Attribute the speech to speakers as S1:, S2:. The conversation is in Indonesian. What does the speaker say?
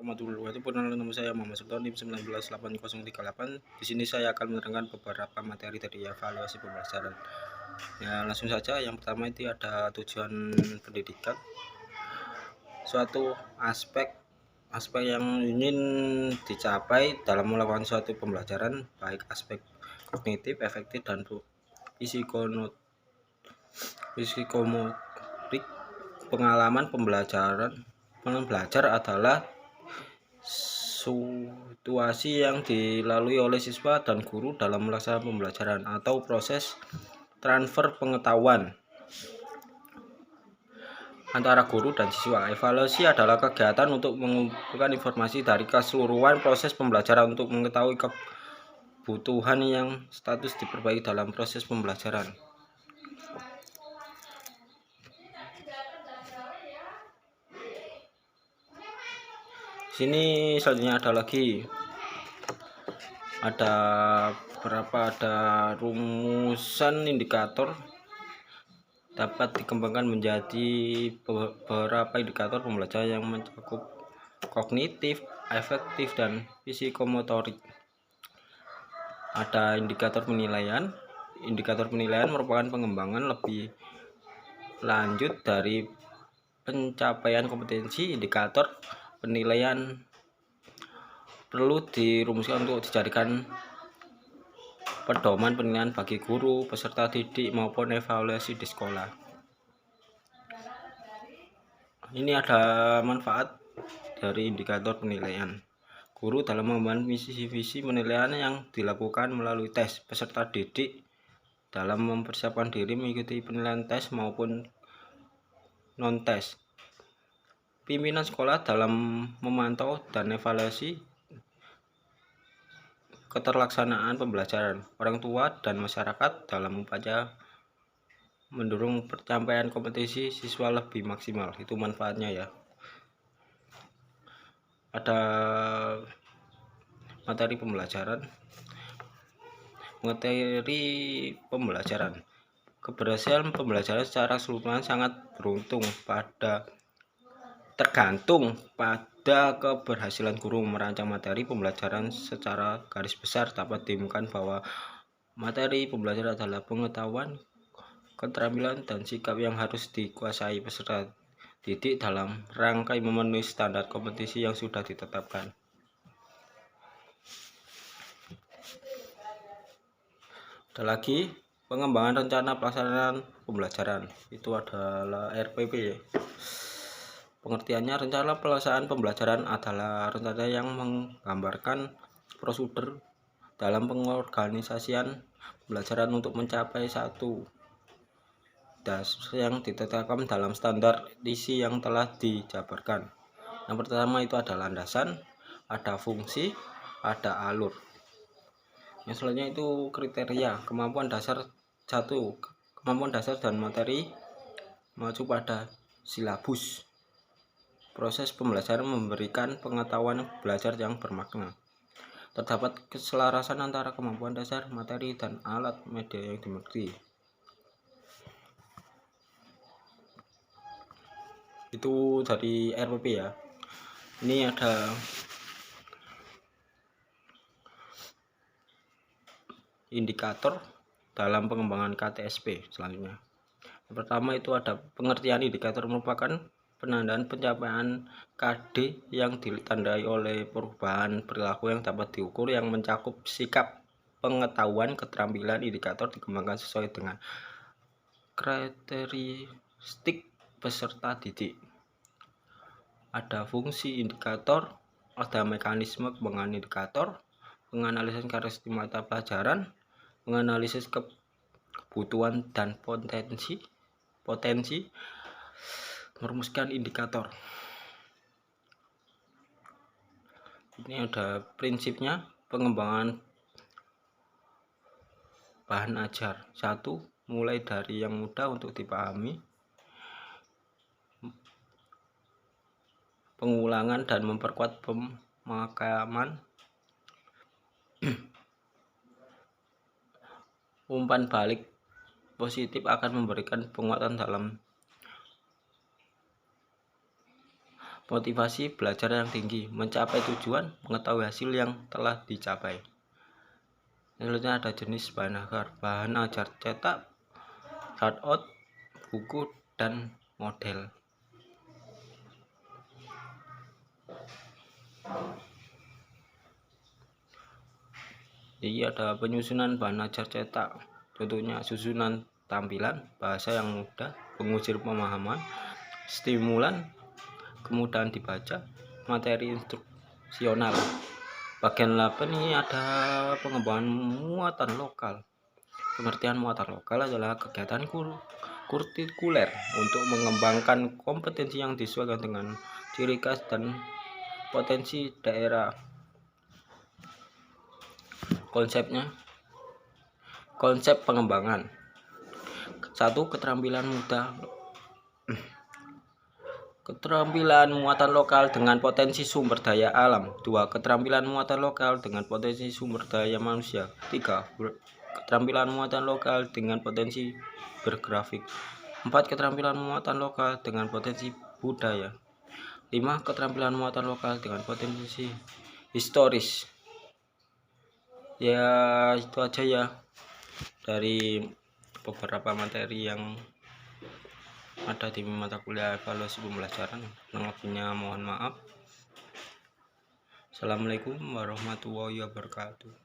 S1: warahmatullahi wabarakatuh. Perkenalkan, nama saya Muhammad Sultan, NIM 198038. Di sini saya akan menerangkan beberapa materi dari evaluasi pembelajaran. Ya, langsung saja. Yang pertama itu ada tujuan pendidikan. Suatu aspek yang ingin dicapai dalam melakukan suatu pembelajaran, baik aspek kognitif, efektif, dan psikomotorik. Pengalaman pembelajar adalah situasi yang dilalui oleh siswa dan guru dalam melaksanakan pembelajaran atau proses transfer pengetahuan antara guru dan siswa. Evaluasi adalah kegiatan untuk mengumpulkan informasi dari keseluruhan proses pembelajaran untuk mengetahui kebutuhan yang status diperbaiki dalam proses pembelajaran. Sini selanjutnya ada rumusan indikator dapat dikembangkan menjadi beberapa indikator pembelajaran yang mencakup kognitif, efektif, dan psikomotorik. Ada indikator penilaian. Indikator penilaian merupakan pengembangan lebih lanjut dari pencapaian kompetensi. Indikator penilaian perlu dirumuskan untuk dijadikan pedoman penilaian bagi guru, peserta didik, maupun evaluasi di sekolah. Ini ada manfaat dari indikator penilaian. Guru dalam membangun misi-visi penilaian yang dilakukan melalui tes. Peserta didik dalam mempersiapkan diri mengikuti penilaian tes maupun non-tes. Pimpinan sekolah dalam memantau dan evaluasi keterlaksanaan pembelajaran. Orang tua dan masyarakat dalam upaya mendorong pencapaian kompetensi siswa lebih maksimal. Itu manfaatnya ya. Ada materi pembelajaran. Keberhasilan pembelajaran secara keseluruhan sangat tergantung pada keberhasilan guru merancang materi pembelajaran. Secara garis besar dapat ditemukan bahwa materi pembelajaran adalah pengetahuan, keterampilan, dan sikap yang harus dikuasai peserta didik dalam rangka memenuhi standar kompetisi yang sudah ditetapkan. Ada lagi pengembangan rencana pelaksanaan pembelajaran. Itu adalah RPP ya. Pengertiannya, rencana pelaksanaan pembelajaran adalah rencana yang menggambarkan prosedur dalam pengorganisasian pembelajaran untuk mencapai satu dasar yang ditetapkan dalam standar isi yang telah dijabarkan. Yang pertama itu ada landasan, ada fungsi, ada alur. Yang selanjutnya itu kriteria, kemampuan dasar dan materi mengacu pada silabus. Proses pembelajaran memberikan pengetahuan belajar yang bermakna. Terdapat keselarasan antara kemampuan dasar, materi, dan alat media yang dimengerti. Itu dari RPP ya. Ini ada indikator dalam pengembangan KTSP selanjutnya. Yang pertama itu ada pengertian indikator merupakan penandaan pencapaian KD yang ditandai oleh perubahan perilaku yang dapat diukur yang mencakup sikap, pengetahuan, keterampilan. Indikator dikembangkan sesuai dengan karakteristik peserta didik. Ada fungsi indikator, ada mekanisme pengembangan indikator, penganalisan karakteristik mata pelajaran, menganalisis kebutuhan dan potensi, merumuskan indikator. Ini ada prinsipnya pengembangan bahan ajar. 1. Mulai dari yang mudah untuk dipahami, pengulangan dan memperkuat pemakaman, umpan balik positif akan memberikan penguatan dalam motivasi belajar yang tinggi, mencapai tujuan, mengetahui hasil yang telah dicapai. Selanjutnya ada jenis bahan ajar. Bahan ajar cetak, cutout, buku, dan model. Jadi ada penyusunan bahan ajar cetak. Contohnya susunan tampilan, bahasa yang mudah, pengusir pemahaman, stimulan, kemudahan dibaca, materi instruksional. Bagian 8 ini ada pengembangan muatan lokal. Pengertian muatan lokal adalah kegiatan kurikuler untuk mengembangkan kompetensi yang disesuaikan dengan ciri khas dan potensi daerah. Konsepnya, konsep pengembangan. 1. Keterampilan muatan lokal dengan potensi sumber daya alam. 2. Keterampilan muatan lokal dengan potensi sumber daya manusia. 3. Keterampilan muatan lokal dengan potensi bergrafik. 4. Keterampilan muatan lokal dengan potensi budaya. 5. Keterampilan muatan lokal dengan potensi historis. Ya, itu aja ya dari beberapa materi yang ada di mata kuliah evaluasi pembelajaran. Yang lebihnya mohon maaf. Assalamualaikum warahmatullahi wabarakatuh.